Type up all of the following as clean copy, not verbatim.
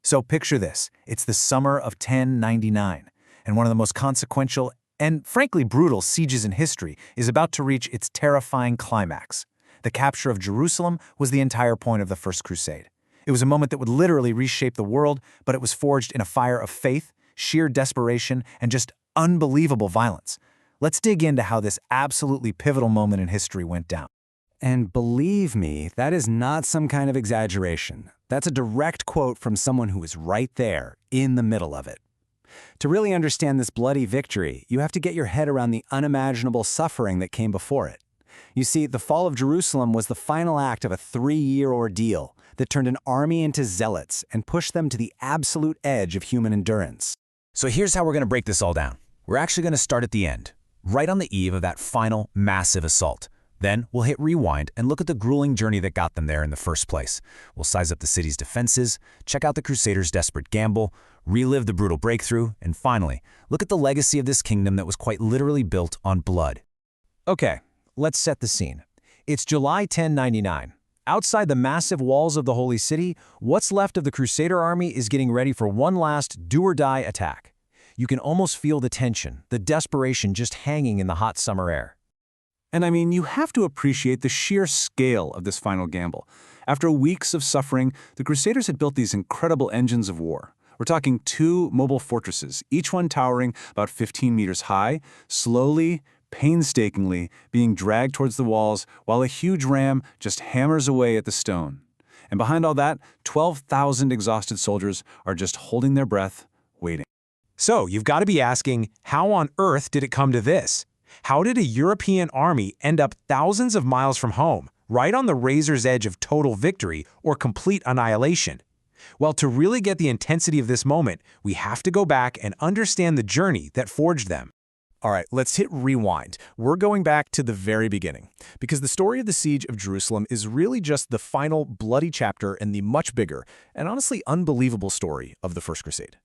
So picture this. It's the summer of 1099, and one of the most consequential and frankly brutal sieges in history is about to reach its terrifying climax. The capture of Jerusalem was the entire point of the First Crusade. It was a moment that would literally reshape the world, but it was forged in a fire of faith, sheer desperation, and just unbelievable violence. Let's dig into how this absolutely pivotal moment in history went down. And believe me, that is not some kind of exaggeration. That's a direct quote from someone who was right there, in the middle of it. To really understand this bloody victory, you have to get your head around the unimaginable suffering that came before it. You see, the fall of Jerusalem was the final act of a 3-year ordeal that turned an army into zealots and pushed them to the absolute edge of human endurance. So here's how we're going to break this all down. We're actually going to start at the end, right on the eve of that final massive assault. Then we'll hit rewind and look at the grueling journey that got them there in the first place. We'll size up the city's defenses, check out the Crusaders' desperate gamble, relive the brutal breakthrough, and finally, look at the legacy of this kingdom that was quite literally built on blood. Okay, let's set the scene. It's July 1099. Outside the massive walls of the Holy City, what's left of the Crusader army is getting ready for one last do-or-die attack. You can almost feel the tension, the desperation just hanging in the hot summer air. And I mean, you have to appreciate the sheer scale of this final gamble. After weeks of suffering, the Crusaders had built these incredible engines of war. We're talking 2 mobile fortresses, each one towering about 15 meters high, slowly, painstakingly being dragged towards the walls while a huge ram just hammers away at the stone. And behind all that, 12,000 exhausted soldiers are just holding their breath, waiting. So you've got to be asking, how on earth did it come to this? How did a European army end up thousands of miles from home, right on the razor's edge of total victory or complete annihilation? Well, to really get the intensity of this moment, we have to go back and understand the journey that forged them. All right, let's hit rewind. We're going back to the very beginning, because the story of the Siege of Jerusalem is really just the final bloody chapter in the much bigger and honestly unbelievable story of the First Crusade.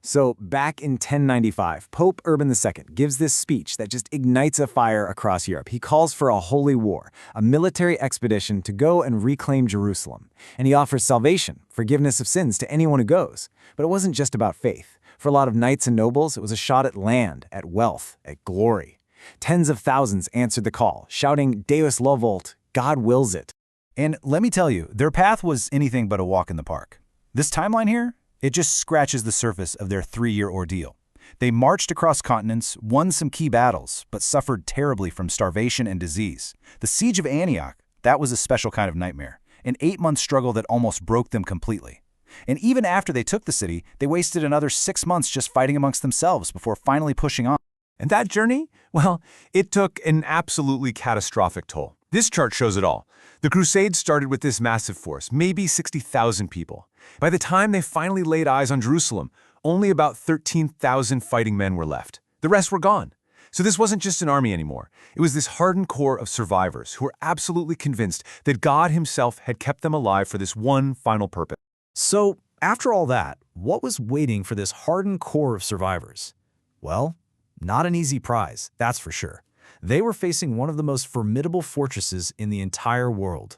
So back in 1095, Pope Urban II gives this speech that just ignites a fire across Europe. He calls for a holy war, a military expedition to go and reclaim Jerusalem. And he offers salvation, forgiveness of sins to anyone who goes. But it wasn't just about faith. For a lot of knights and nobles, it was a shot at land, at wealth, at glory. Tens of thousands answered the call, shouting, Deus lo vult, God wills it. And let me tell you, their path was anything but a walk in the park. This timeline here, it just scratches the surface of their 3-year ordeal. They marched across continents, won some key battles, but suffered terribly from starvation and disease. The Siege of Antioch, that was a special kind of nightmare, an 8-month struggle that almost broke them completely. And even after they took the city, they wasted another 6 months just fighting amongst themselves before finally pushing on. And that journey? Well, it took an absolutely catastrophic toll. This chart shows it all. The Crusades started with this massive force, maybe 60,000 people. By the time they finally laid eyes on Jerusalem, only about 13,000 fighting men were left. The rest were gone. So this wasn't just an army anymore. It was this hardened core of survivors who were absolutely convinced that God himself had kept them alive for this one final purpose. So, after all that, what was waiting for this hardened core of survivors? Well, not an easy prize, that's for sure. They were facing one of the most formidable fortresses in the entire world.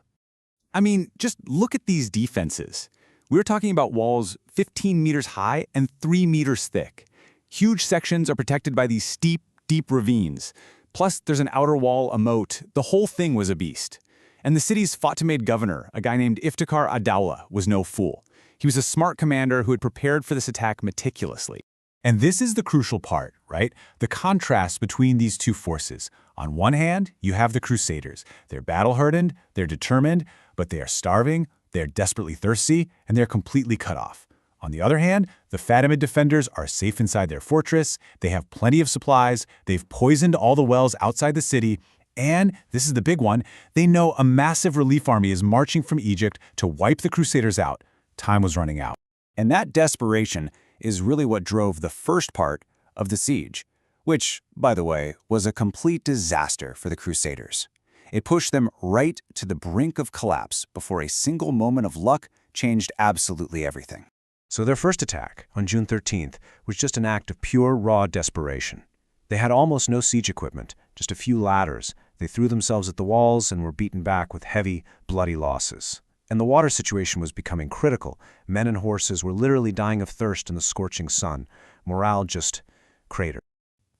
I mean, just look at these defenses. We're talking about walls 15 meters high and 3 meters thick. Huge sections are protected by these steep, deep ravines. Plus, there's an outer wall, a moat. The whole thing was a beast. And the city's Fatimid governor, a guy named Iftikhar ad-Dawla, was no fool. He was a smart commander who had prepared for this attack meticulously. And this is the crucial part, right? The contrast between these two forces. On one hand, you have the Crusaders. They're battle-hardened, they're determined, but they are starving, they're desperately thirsty, and they're completely cut off. On the other hand, the Fatimid defenders are safe inside their fortress, they have plenty of supplies, they've poisoned all the wells outside the city, and, this is the big one, they know a massive relief army is marching from Egypt to wipe the Crusaders out. Time was running out. And that desperation is really what drove the first part of the siege, which, by the way, was a complete disaster for the Crusaders. It pushed them right to the brink of collapse before a single moment of luck changed absolutely everything. So their first attack, on June 13th, was just an act of pure, raw desperation. They had almost no siege equipment, just a few ladders. They threw themselves at the walls and were beaten back with heavy, bloody losses. And the water situation was becoming critical. Men and horses were literally dying of thirst in the scorching sun. Morale just cratered.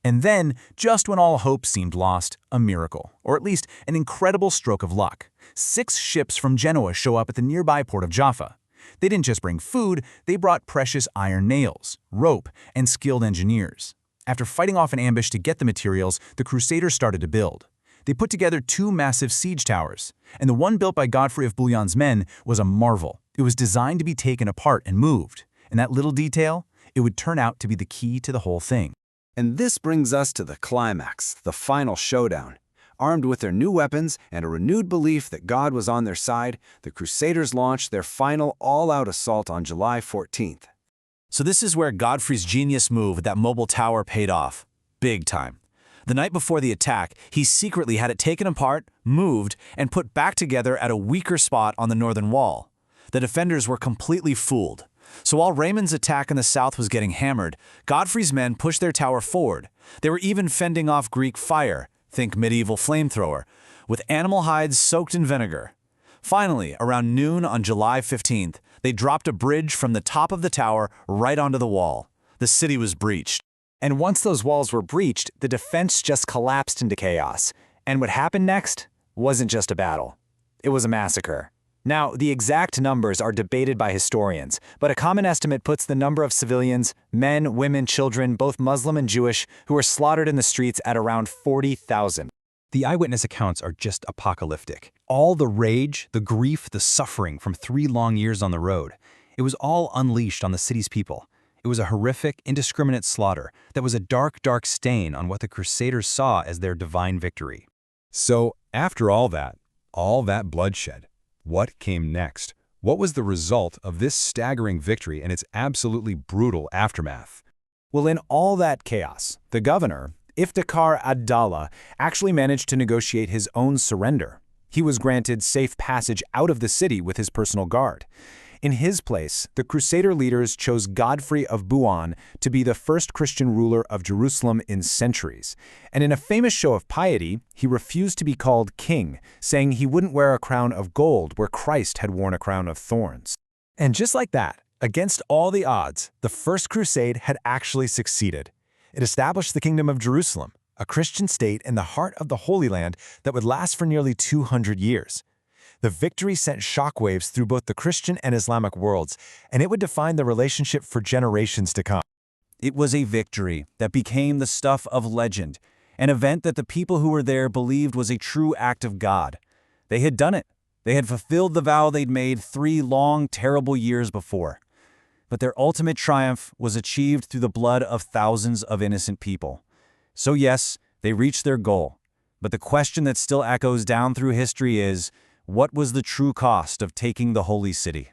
And then, just when all hope seemed lost, a miracle, or at least an incredible stroke of luck. 6 ships from Genoa show up at the nearby port of Jaffa. They didn't just bring food, they brought precious iron nails, rope, and skilled engineers. After fighting off an ambush to get the materials, the Crusaders started to build. They put together 2 massive siege towers, and the one built by Godfrey of Bouillon's men was a marvel. It was designed to be taken apart and moved, and that little detail, it would turn out to be the key to the whole thing. And this brings us to the climax, the final showdown. Armed with their new weapons and a renewed belief that God was on their side, the Crusaders launched their final all-out assault on July 14th. So this is where Godfrey's genius move with that mobile tower paid off. Big time. The night before the attack, he secretly had it taken apart, moved, and put back together at a weaker spot on the northern wall. The defenders were completely fooled. So while Raymond's attack in the south was getting hammered, Godfrey's men pushed their tower forward. They were even fending off Greek fire, think medieval flamethrower, with animal hides soaked in vinegar. Finally, around noon on July 15th, they dropped a bridge from the top of the tower right onto the wall. The city was breached. And once those walls were breached, the defense just collapsed into chaos. And what happened next wasn't just a battle. It was a massacre. Now, the exact numbers are debated by historians, but a common estimate puts the number of civilians, men, women, children, both Muslim and Jewish, who were slaughtered in the streets at around 40,000. The eyewitness accounts are just apocalyptic. All the rage, the grief, the suffering from 3 long years on the road. It was all unleashed on the city's people. It was a horrific, indiscriminate slaughter that was a dark, dark stain on what the Crusaders saw as their divine victory. So, after all that bloodshed, what came next? What was the result of this staggering victory and its absolutely brutal aftermath? Well, in all that chaos, the governor, Iftikhar ad-Dawla, actually managed to negotiate his own surrender. He was granted safe passage out of the city with his personal guard. In his place, the Crusader leaders chose Godfrey of Bouillon to be the first Christian ruler of Jerusalem in centuries. And in a famous show of piety, he refused to be called king, saying he wouldn't wear a crown of gold where Christ had worn a crown of thorns. And just like that, against all the odds, the First Crusade had actually succeeded. It established the Kingdom of Jerusalem, a Christian state in the heart of the Holy Land that would last for nearly 200 years. The victory sent shockwaves through both the Christian and Islamic worlds, and it would define the relationship for generations to come. It was a victory that became the stuff of legend, an event that the people who were there believed was a true act of God. They had done it. They had fulfilled the vow they'd made 3 long, terrible years before. But their ultimate triumph was achieved through the blood of thousands of innocent people. So yes, they reached their goal. But the question that still echoes down through history is, what was the true cost of taking the Holy City?